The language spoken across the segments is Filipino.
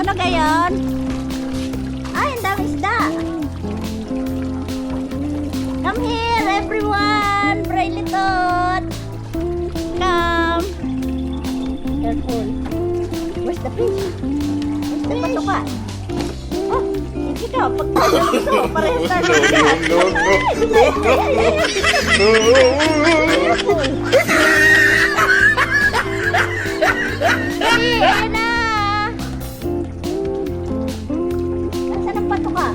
Ano gayon? Ay, ang dami isda. Come here, everyone. Brailitot. Come. Careful. Where's the fish? Where's the patuka? Oh, hindi ka. Pagkaya gusto, parehas tayo. Careful. Hey, ayan na. Nasaan ang patuka?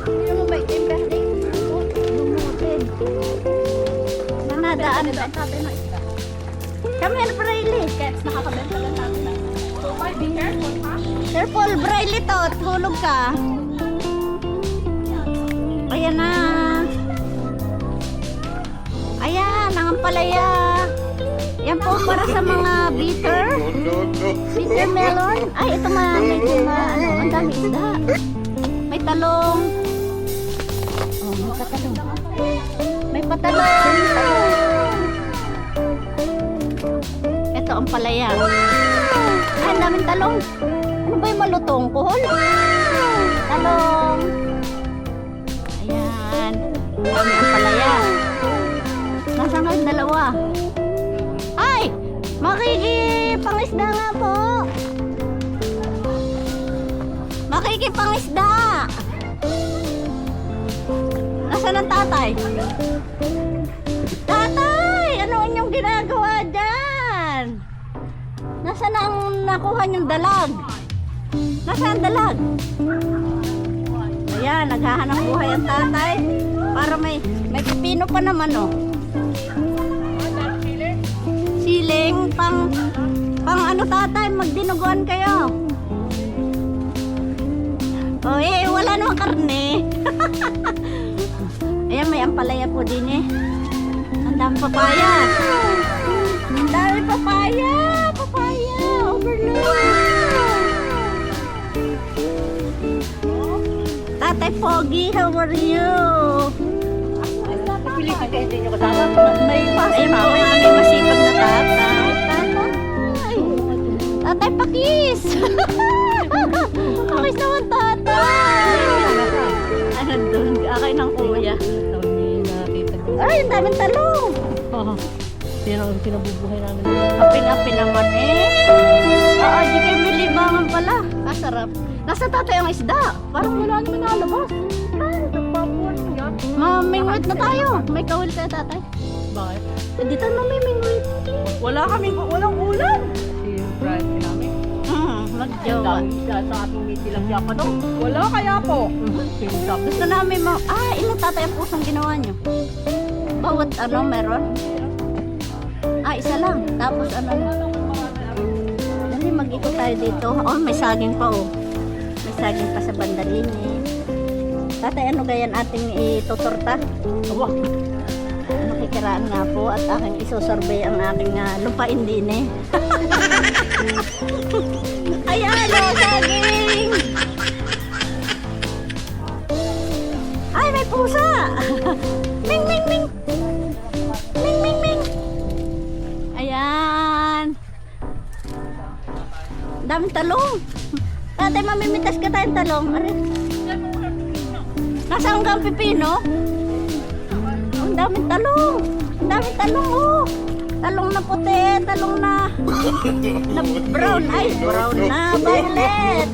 Ano mo ba itimberli? Lumutin. Nanadaan ba ang tatay ng isda? Come here, Braille. Kaya nakakabenta lang natin. So, be careful, ha? Careful, Braille to. Hulog ka. Ayan na. Ayan, ang ampalaya. Yan po para sa mga bitter. Bitter melon. Ay, ito medyo ano, ang dami isda. May talong. Oh, may patalong. May patalong. Ito ang palaya. Ay, ang daming talong. Ano ba yung malutong? Kuhol? Talong. Ayan. Ang dami ang palaya. Nasaan kayong dalawa? Ay! Makikipangisda nga po! Makikipangisda! Nasaan ang tatay? Tatay! Ano inyong ginagawa dyan? Nasaan ang nakuha niyong dalag? Nasaan ang dalag? Ayan, naghahanap buhay ang tatay. Para may pipino pa naman, oh. Siling, pang ano tatay, magdinuguan kayo. O eh, wala namang karne. Ayan, may ampalaya po din eh. Ang dami papaya. Ang dami papaya. Papaya, overload. Tatay Pogi, how are you? Pili ka kayo din yung kasama. May pasok na ako. May masipag na tatay. Tatay Pakis! Pakis naman tatay! Ano doon? Akay ng kuya. Ay, ang daming talong! Pero ang kinabubuhay namin. Api naman eh. Di kayo may libangan pala. Sarap. Nasa tatay ang isda. Parang wala naman nalabas. Mamingwit na tayo. May kawil tayo tatay. Bakit? Dito mamimingwit. Walang ulam. Si Brian namin. Magjowa. Sa ating may tilapia pa doon. Wala kaya po. Gusto namin ilang tatay ang pusong ginawa nyo? Bawat ano meron? Isa lang. Tapos ano na. Dali mag-ikot tayo dito. Oh, may saging pa oh. May saging pa sa bandarini. Tatay, ano gayan ating itutorta? Awa. Nakikiraan nga po at aking isusurvey ang aking lupain din eh. Ayan o, saging! Ay, may pusa! Ming, ming, ming! Ming, ming, ming! Ayan! Daming talong! Tatay, mamimitas ka tayong talong. Aray. Nasaan ka ang pipino? Ang daming talong. Ang daming talong, oh. Talong na puti, talong na brown. Ay, brown na, violet.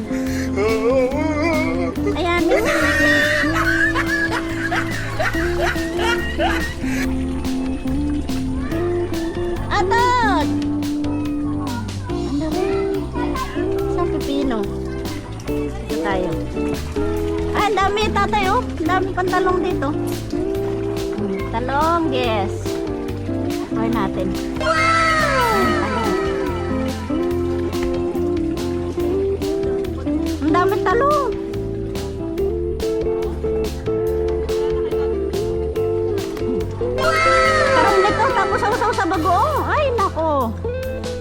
Ayan. Atot! Ang dami. Saan pipino? Ito tayo. Ang dami tatay oh. Ang dami pang talong dito. Talong, yes. Try natin. Ang dami talong. Karong nito tapos sausaw sa bagoong. Ay nako.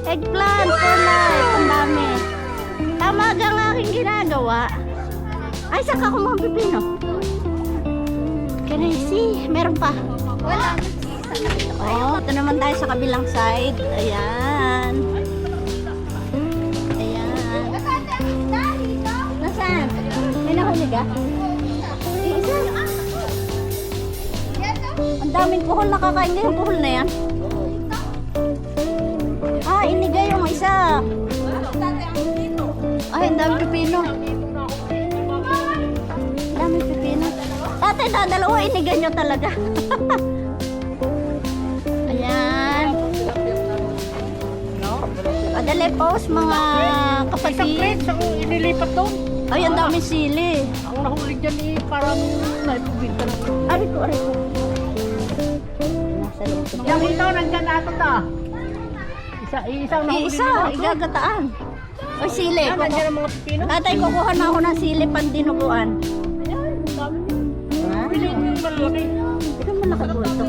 Eggplant, kulay. Ang dami. Tama ang aking ginagawa. Ay, saka ako mga pipino. Can I see? Meron pa. Wala. Oh, ito naman tayo sa kabilang side. Ayan. Ayan. Ayan. Nasaan? May nahuli ka? Isa. Ang daming kuhol. Nakakain ka yung kuhol na yan. Ah, inigay yung isa. Ay, ang daming pipino. Ang daming pipino. Tatay, dalawa inigay nyo talaga. Ayan. Padali post mga kapatid. Isang inilipat doon. Ay, ang daming sili. Ang nahuli dyan parang naipubigta na. Ari ko. Nasa loob. Yung ito, nandyan na ito ta. Isang nahuli Isa, igagataan. Ay, sili. Nandyan ang mga pipino. Tatay, kukuha na ako ng sili pang dinuguan. Ayan, ang dami. Ha? Pili mo yung malaki. Ito malaki po ito.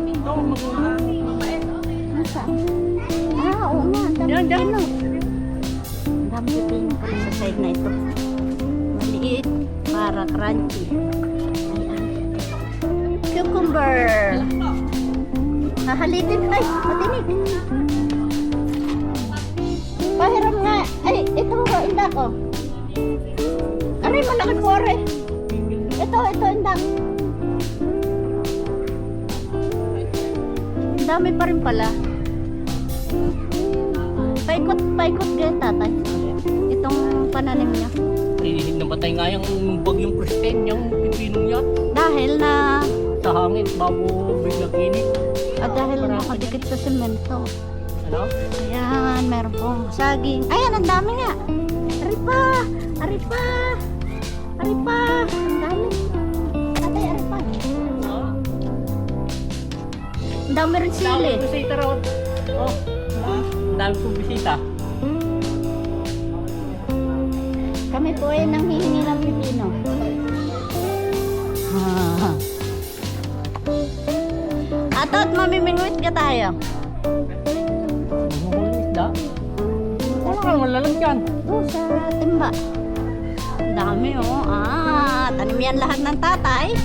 Ito, mabait. Nasaan? Ah, oo nga. Ang dami Yan, yan. pipino. Ang dami pipino pala sa side na ito. Maliit para crunchy. Ayan. Cucumber. Hahalitin. Ay, matinig. Pahiram nga. Ay, ito ko. Indak ko. Aray, malaki po rin. Ito, indak. Ang dami pa rin pala. Paikot ganyan tatay. Itong pananim niya. Ay, namatay nga yung bagyong Kristen, yung pipinong yan. Dahil na, Sa hangin, bago biglang init. at dahil nakadikit sa semento. Ano? Ayan, meron pong saging. Ayan, ang dami nga. Aripa! Ang dami. Tatay, aripa. Ang dami rin Dami sili. kong bisita raw. Oh, dami kong bisita. Kami po ay nanghihingi ng pipino. Atot, mamimingwit ka tayo. Mahuli isda. Wala kang malalagyan. Doon sa timba. Ang dami oh. Ah, tanim yan lahat ng tatay.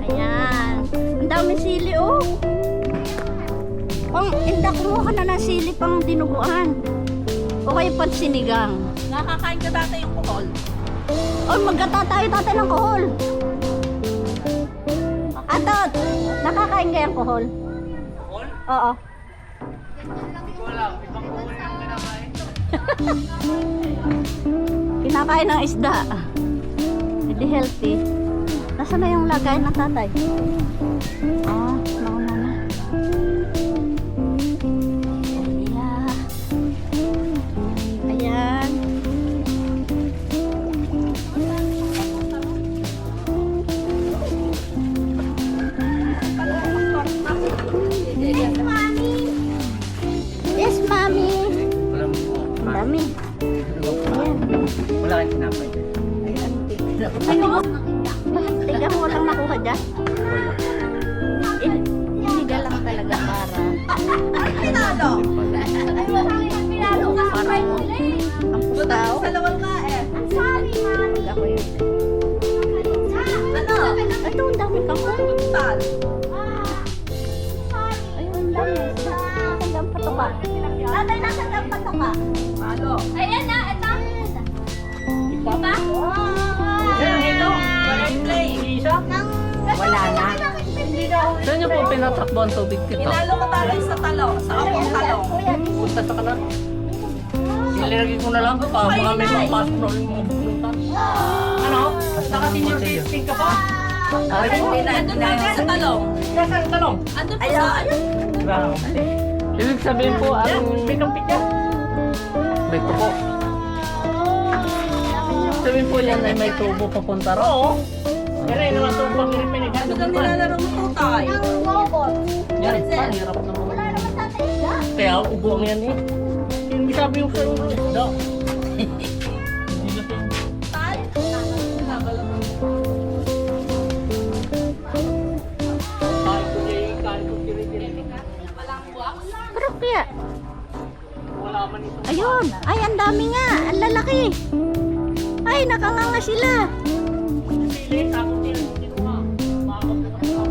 Ayan. Ang dami sili oh. Indak, kumuha ka na ng sili pang dinuguan. O kayo pang sinigang. Nakakain ka dati yung kuhol. Oy, magkata tayo tatay ng kohol. Atot, nakakain ka yung kohol? Kuhol? Oo. Hindi ko alam. Ibang kuhol yung kinakain. Kinakain ng isda. Hindi healthy. Nasaan na yung lagay ng tatay? Ah, nauna na. Ayan. Yes, mommy. Walang Ang dami. Ayan. Wala kang sinapay. Ay, mo. Tiga mo lang nakuha dyan. Iniga lang talaga para. Pinalo. Ay, walang pinalo ka. Para mo. Ang pustaw. Sa lawal ka eh. Ang sabi nga. Pag ako yun. Ano? Ito, ang dami ka ko. Tal. Ayun, ang dami. Nasaan dami patuka? Tatay, nasaan ang patoka? Palo. Ayan na, ito. Ipa? Diba? Saan ito? Walang play. Isa? Wala na. Hindi daw. Saan niyo po pinatakbo ang tubig kito? Inalo ko tayo sa talo. Sa akong talo. Punta sa kanan. Niliragay ko na lang para mga may mapasok na yung mga buklutan. Ano? Naka-senior citizen ka pa? Andun tayo sa talong. Nasaan ang talong? Andun po sa... Grabe. Ibig sabihin po, ang pinong pikya. May tuko. Sabihin po yan ay may tubo papunta ro. Oo. Pero yun naman tubo pag pinaghan. Ano kang nilalaro mo po tayo? Yan, panghirap naman. Wala naman tatay isda. Kaya ubo ang yan eh. Yung sabi yung sa'yo, isda. Hindi na to. Tal. Kain ko kiri-kiri. Walang buwak. Pero kaya, Wala man ito. ayun. Ay, ang dami nga. Ang lalaki. Ay, nakanganga sila. Sili, takot yan. Hindi ko ma. Makakapit ako.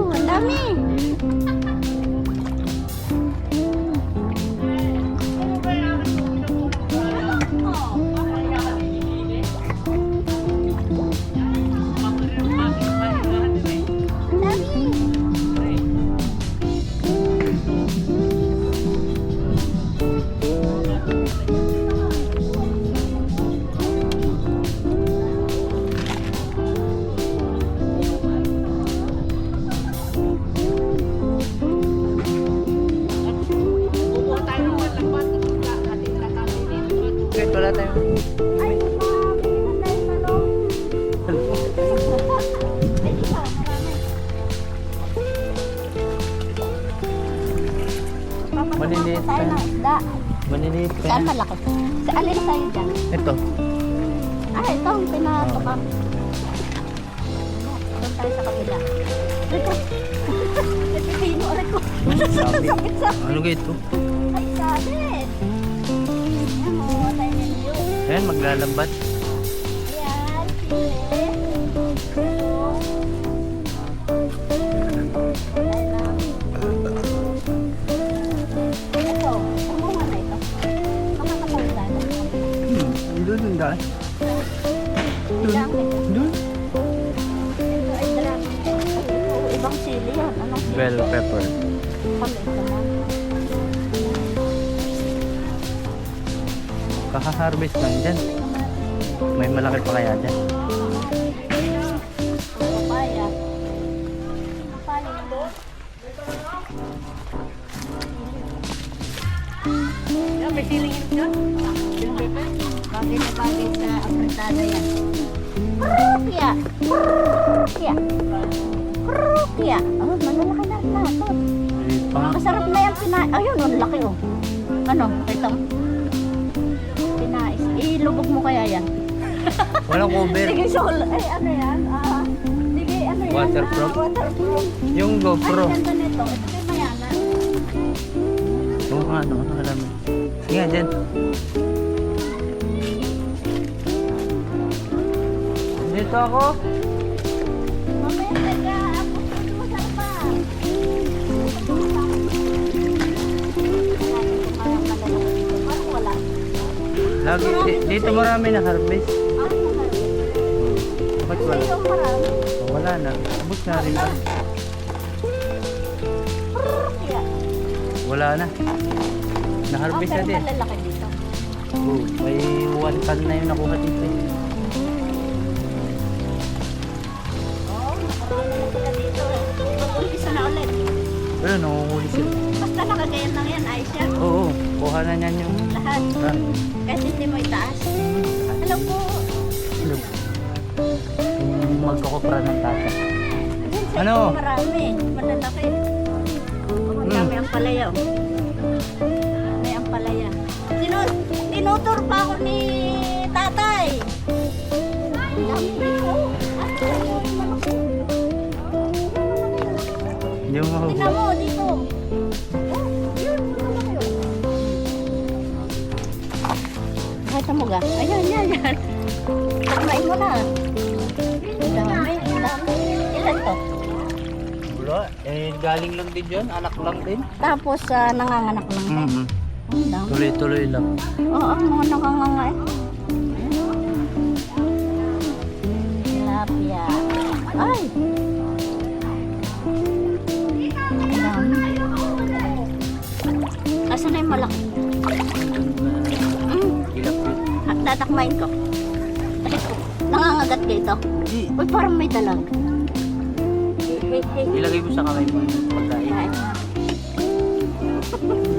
Ang dami. maliliit pa Saan yan. malaki? Sa alin sa'yo dyan? Ito. Ito ang pinatukang. Doon tayo sa kabila. Ito. Pipino ulit ko. Sakit sa... Ano ito? Ay, sakit. Ayan mo, tayo na yun. Ayan, maglalambat. Ayan, sili. Ito, kumuha na ito. Makakapagod tayo. Doon daan. Ilang ito. Doon. Ito ay dalaman. Ito, ibang sili yan. Anong sili? Bell pepper. Kami ito lang. Kaka-harvest lang dyan. May malaki pa kaya dyan. Papaya. Papaya ito. Yan, may siling ito dyan. Bagay na bagay sa apretada yan. Krupya! Krupya! Krupya! Oh, malalaki na lahat. Maliit pa nga. Masarap na yan pinais. Ayun, ang laki oh. Ano? Itong pinais. Ilubog mo kaya yan. Walang cover. Sige, sol. Ay, ano yan? Sige, ano yan? Waterproof? Waterproof. Yung Ay, GoPro. ganda nito. Ito kay Mayana. Oo nga, ano, alam mo. Sige nga dyan. Dito ako. Mamaya, taga. Ako, masarap pa. Parang wala. Lagi, dito marami na harvest. Parang wala. Ba't wala? Ayun, marami. Oh, wala na. Abot na rin. Krupya. Wala na. Na-harvest na Pero din. malalaki dito. Oh, may 1 ton na yung nakuha dito. Oh, marami na sila dito. Mag-umpisa na ulit. Pero nanguhuli sila. Basta nakagayan lang yan, ayos yan. Oo, kuha na niyan yung... Lahat. Ah, Kahit hindi mo itaas. Hello po. look. Yung magkakopra ng tata. Ayun, sa Ano? ito marami. Malalaki. Ang dami ang palaya. Oh. May ang palaya. Tinutur pa ako ni tatay. Ang dami dito. Ano? Malaki. Hindi mo Tingnan mahuhuli. mo dito. Oh, yun. Malaki yun. Nakita mo ga? Ayan, yan, yan. Takmain mo na. Ang dami, ang dami. Ilan to? Wala, eh galing lang din yun, anak lang din. Tapos nanganganak lang. Mm-hmm. Ang dami. Tuloy-tuloy lang. Oo, mga nakanganga eh. Tilapia. Ay! Ang dami. Asan na yung malaki? Ilap yun. Tatakmain ko. Ay, nangangagat ka ito. Uy, parang may dalag. Wait, wait. Ilagay mo sa kamay mo yung pagkain. Ay.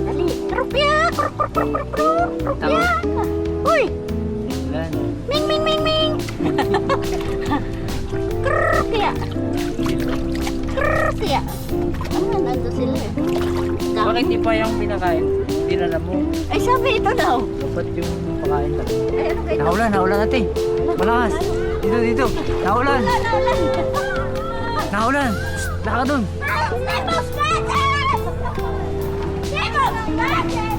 Dali. Rupya! Rupya! Uy! Wala na. Ming, ming, ming, ming! Rupya! Rupya! Ano, nandun sila eh. Bakit iba yung pinakain? Dinala mo. Ay, sabi ito daw. Dapat yung pakain lang. Ay, ano kayo? Naulan natin. Malakas. Dito. Naulan. Naulan! Naulan. Laka dun. Nemos Gadget! Nemos Gadget!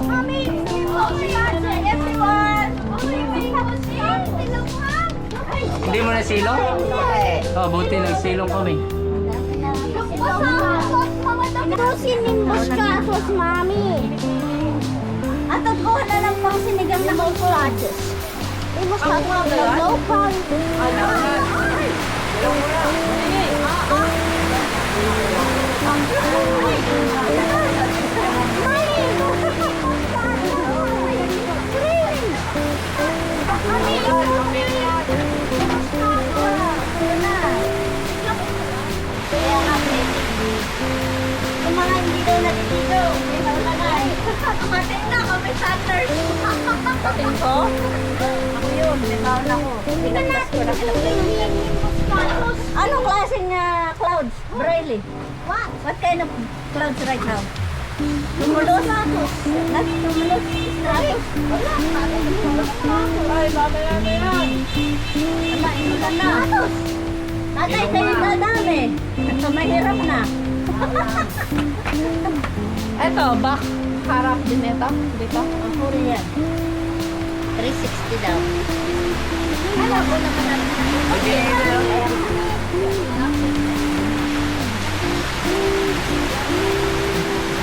Mami, Nemos Gadget, everyone! Hindi mo na silong? Oh, buti nagsilong kami. Ito si Nimbus Gatos, Mami. At kuha na lang pang sinigang na Gatos. Nimbus Gatos, local. Yung mga hindi daw natitigo, may naulagay. Kumating na, kami sanders. Kating ko? Ako yun, nakaon ako. Pinagdas ko na Anong klaseng clouds, Braille? What kind of clouds right now? Tumulos. Nagtumulos. Stratos. Wala. Ay, mamaya na yan. Wala, inulan na. Tatay, kayo dadami. Ito, mahirap na. Ito, back harap din ito. Dito. Ang huli yan. 360 daw. Alam ko naman natin. Okay.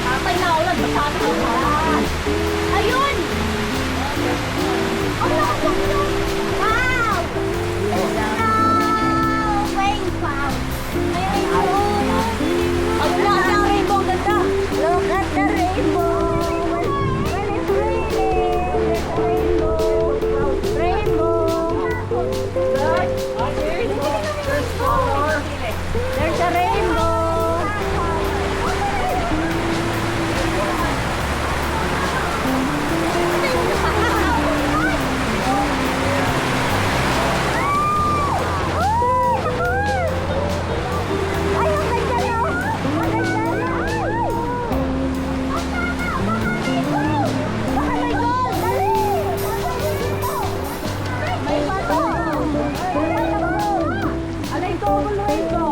Tatay na ulan. Masabi ko. Ayun! Ang lakas yun! Wow! Wow! Rainbow! Ang lakas ng rainbow, ganda! Look at the rainbow! When it's raining, there's a rainbow! There's a rainbow! Ay, ang ganda no? Ang ganda no? Baka may gold! Dali! May bato! Alay ko, muluin ko!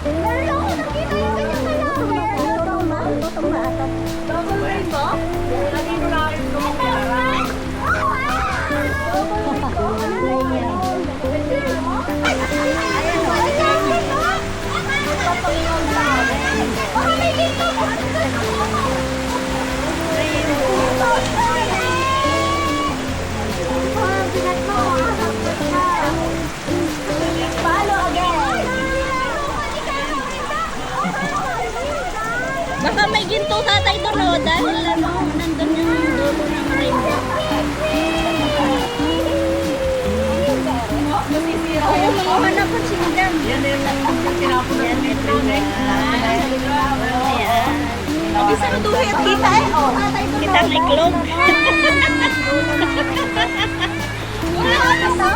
Meron ako nakita yung kanyang kailangan! Tutong ba? Tutong ba ata? Double rainbow? Kanino na kayo Baka may ginto tatay doon o dahil ano, nandun yung dulo ng rainbow. Ayaw mga hanapan si Madam. Yan na yung tinapon na Ayan. Bisa na duhit kita eh. Oh. Kita ang iklog.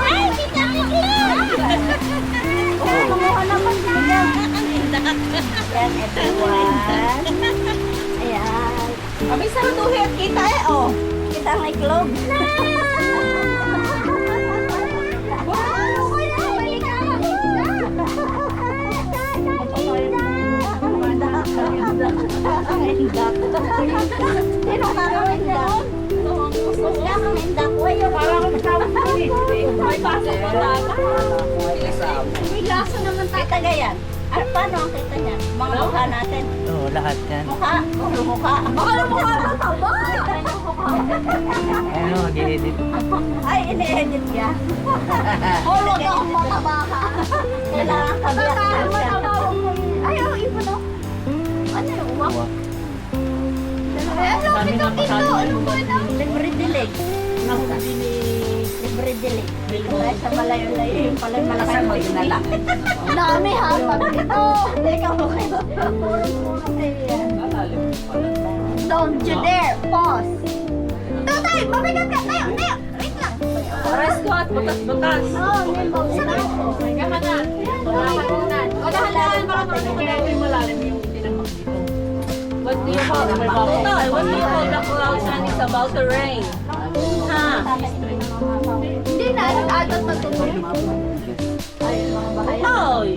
Ay, kita ang iklog. Mga hanapan si Madam. Yan, everyone. Ayan. Bisa na duhit kita eh. Oh. Kita ang iklog. Sino ka rin doon? Wala kang indak. Para ako masabi ko May pasok pa talaga. May laso naman tayo. Kita ganyan. Ano, paano ang kita niyan? Mga mukha natin. Oo, lahat yan. Mukha. Puro mukha. Baka na mukha na taba. Ano, mag-edit. Ay, ini-edit niya. Huwag akong mataba ka. Kailangan kabiyak Tatay, na siya. mataba ko. Ay, oh, ipon oh. Ano yung uwak? Ano, kita. Ano ba na? Libre dilig. Nahuli ni... Libre dilig. Dito tayo sa malayo-layo yung pala malakas mo dinala. Dami ha, pag ito. Teka mo kayo. Puro-puro kayo yan. Don't you dare. Pause. Tatay, mabigat ka. Tayo, tayo. Wait lang. Oras ko at butas-butas. Oo, limbaw. Sarap. May kahanan. O, dahan-dahan para Kaya yung malalim yung tinamag dito. What do you call it? Total, what do you call the clouds and it's about to rain? Ha? Hindi na, atat magtutulog. Oy!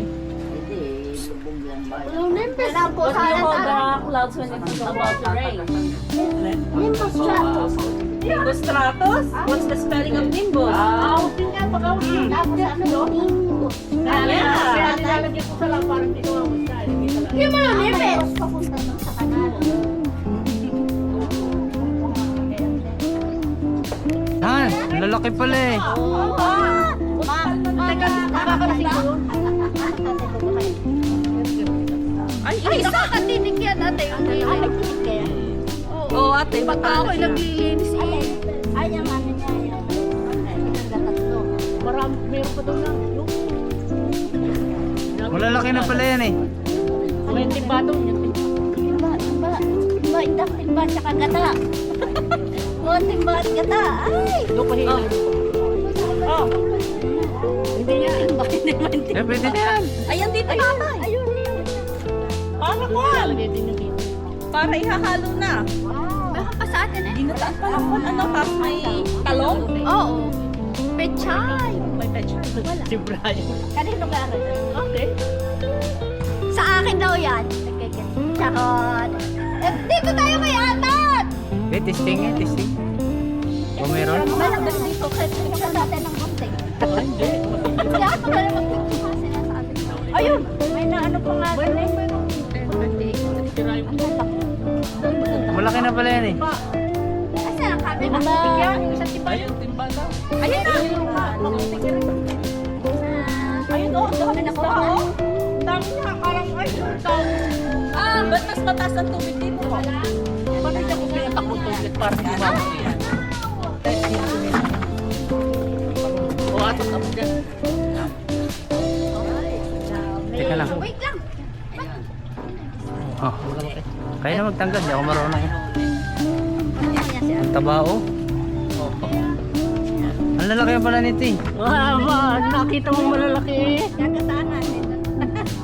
Kailangan po What do you call sana the clouds when it's about to rain? Nimbus stratus. Nimbus stratus? What's the spelling of nimbus? Tapos ano yun? Nimbus. Yeah. Yung mga nimbus. Papunta doon sa kanal. Ah, lalaki pala eh. Ay, nakakatinig yan ate. Oo, ate. Baka ako'y naglilinis eh. Ay, yung ano niya, yung tatlo. Marami, meron pa doon lang. Malalaki na pala yan eh. 20 batong yun. Timba, indak, timba, tsaka gata. Mga timba at gata. Ay! Doon pa hilang. Oh. Hindi yan timba, hindi man timba. Eh, pwede na yan. Ayan dito tatay. Ayun, ayun. Paano ko? Lagay din yung dito. Para ihahalo na. Wow. Meron pa sa atin eh. Ginataan pa lang kung ano, tapos may talong. Oo. Pechay. May pechay. Wala. Si Brian. Kanino galing? Okay. Sa akin daw yan. Charot. Dito tayo kay Atot! Eh, testing eh, testing. O meron? Meron ba dito? Kaya natin ng konting. Hindi. Kaya ako ba naman sinasabi ko? Ayun! May na ano pa nga doon eh. Tira yung Malaki na pala yan eh. Asa ang kami? Ano ba? Isang tipa. ayun, timba na. Ayun na. Ayun o, ang dami na ko. Ang dami niya, parang ay, ba't mas mataas ang tubig dito? Wala. Bakit niya kung pinatakot ulit para hindi mamuli yan? O, atot ako dyan. Teka lang. Wait lang. Oh. Kaya na magtanggal, di ako marunong. Ano yan siya? Ang taba oh. Ang lalaki pala nito eh. Ah, nakita mo malalaki eh. Gagataan natin.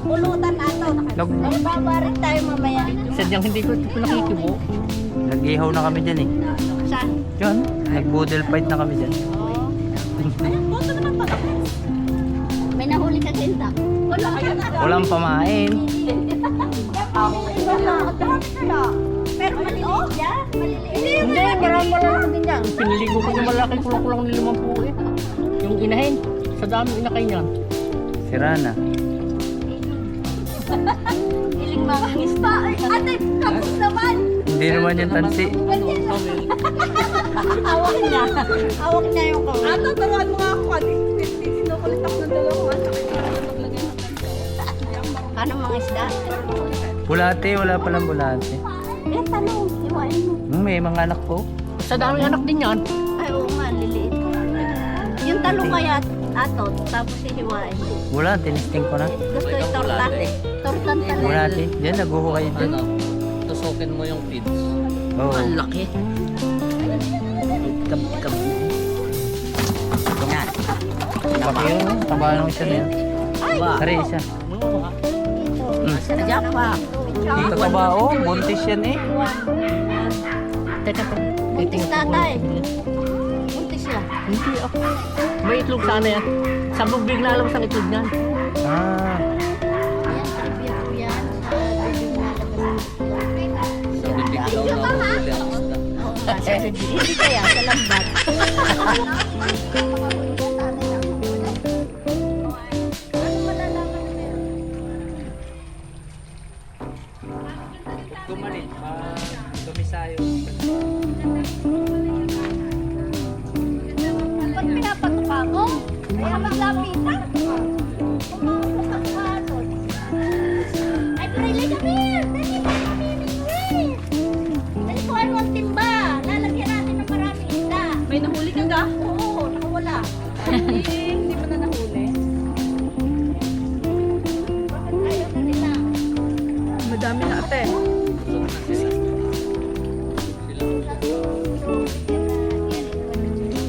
Pulutan na ito. Nag- Magbabarik tayo mamaya. Sadyang hindi ko ito nakikibo. Nag-ihaw na kami dyan eh. Saan? Yan, nag-boodle fight na kami dyan. Ayun, boto naman pala. May nahuli ka tinta. Wala, ayun na. Walang pamain. Ang dami kaya. Pero maliliit yan. Maliliit. Hindi, marami din yan. Piniligo ko yung malaki kulang-kulang ni 50 eh. Yung inahin, sa dami inakay niyan. Sira na. Iling mga isda. Ay, ate, kapos naman. Hindi naman yung tansi. Ganyan lang. Hawak niya. Hawak niya yung kamay. Ato, taruan mo nga ako. Sinukulit ako ng dalawa. Maglagay ng Ano mga isda? Bulate, wala palang bulate. Eh, tanong. Iwain mo. May mga anak po. Sa daming anak din yan. Ay, oo nga, liliit. Yung talong kaya atot, tapos ihiwain. Wala, tinisting ko na. Gusto yung torta. Tortan talong. Bulate. Diyan, naguhukay dyan. Tusukin mo yung feeds. Oo. Ang laki. Kab. Laki yun. Taba nung isa na yan. Tari, isa. Sadya pa. Dito taba oh. Buntis yan eh. Teka, Buntis tatay. Buntis siya. Hindi ako. May itlog sana yan. Sabog bigla lang ang itlog niyan. Ah. Yan, trivia po yan. Sa tubig na labas. Sa bibig daw na huli ang isda. Oo nga, sa tubig. Hindi kaya, sa lambat. Ano malalaman na meron? Gumalit. Dumisayo. Ba't pinapatuka ko? Kaya maglapitan. Pumapukas ka doon. Ay, Prilly, come here! Dali mo kami, Prilly! Dali ko ang timba. Lalagyan natin ng maraming isda. May nahuli ka ga? Oo, nakawala. Hindi mo na nahuli. Bakit ayaw na nila? Madami na ate.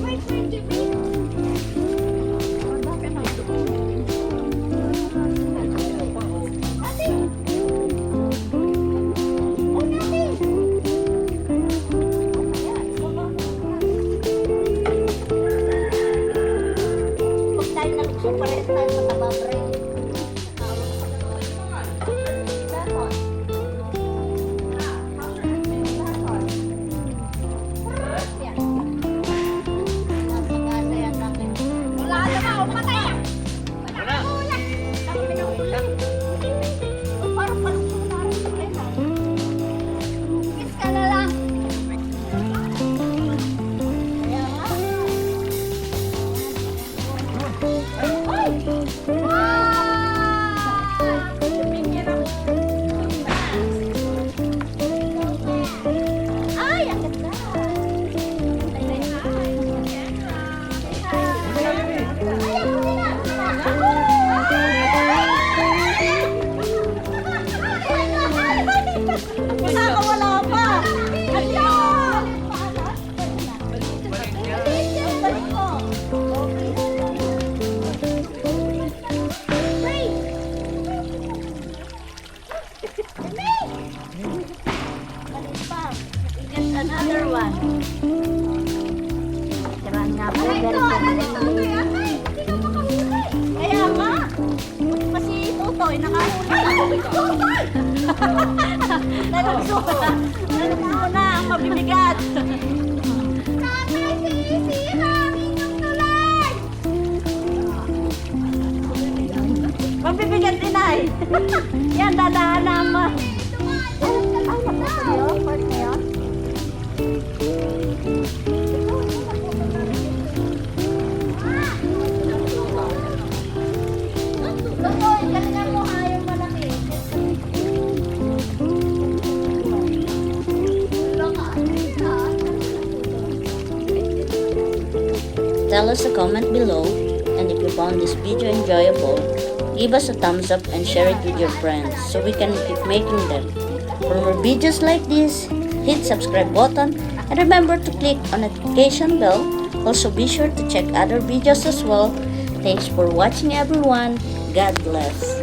Wait, Jimmy. Ate! Oh, ate! Huwag tayo nag-super tayo mataba, pre. Bakit? Wow! Nalagso na ang mabibigat. Mabibigat din ay. Yan, dadaan naman. Ay, napuso niyo? Part niyo? Tell us a comment below, and if you found this video enjoyable, give us a thumbs up and share it with your friends so we can keep making them. For more videos like this, hit subscribe button and remember to click on notification bell. Also be sure to check other videos as well. Thanks for watching everyone. God bless.